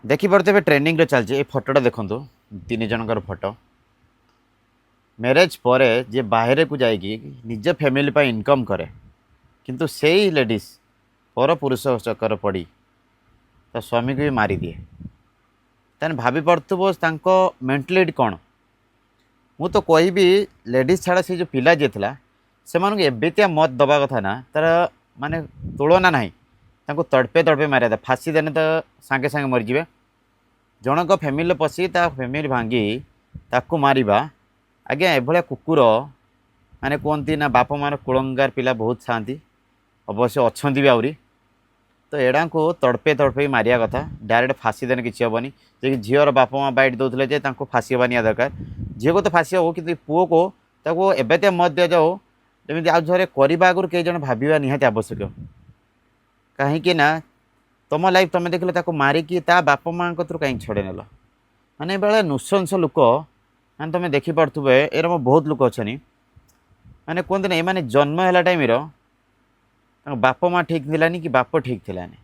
देखिपे trending चलती फटोटा देखूँ तीन जनकर फटो मैरेज पर जे बाहर को जाइकी निज फैमिली पर इनकम करे किंतु से ही लेडीज पर पुरुष चक्कर पड़ी तो स्वामी को भी मारी दिए तेन भाभी पड़ो मेंटालिटी कौन मु तो कहबी लेडीज छाड़ा से जो पिला जी था से एबितिया मत दबा कथा ना तार माने तुलना ना तड़पे तड़पे मारे था फाँसी देने तो सांगे सांगे मरीजे जनक फैमिली पशि फैमिली भांगी ताकू मारिबा आज्ञा एभलिया कुकुर माने कहती ना बाप मार कुलंगार पिला बहुत थाती अवश्य अच्छा भी आहरी तो एड़ा को तड़पे तड़पे मारिया कथा डायरेक्ट फाँसी देने किसी हेनी जे झीर बाप माँ बैठ दौले फाँसी हवा निया दरकार झील को तो फाँसी हो कि पुओ को एबेतिया मत दि जाओ जमी आज थे करने आगुरी कई जन भावा निहाती आवश्यक कहीं ना तुम लाइफ तुम देख लो मारिकी ता बाप माँ कहीं छड़े नेल माने बेले नृशंस लोक मैंने तुम देखिपे एरम बहुत लोक अच्छा माने कहते ना ये जन्म है टाइम बाप माँ ठीक थिलानी कि बाप ठीक थिलानी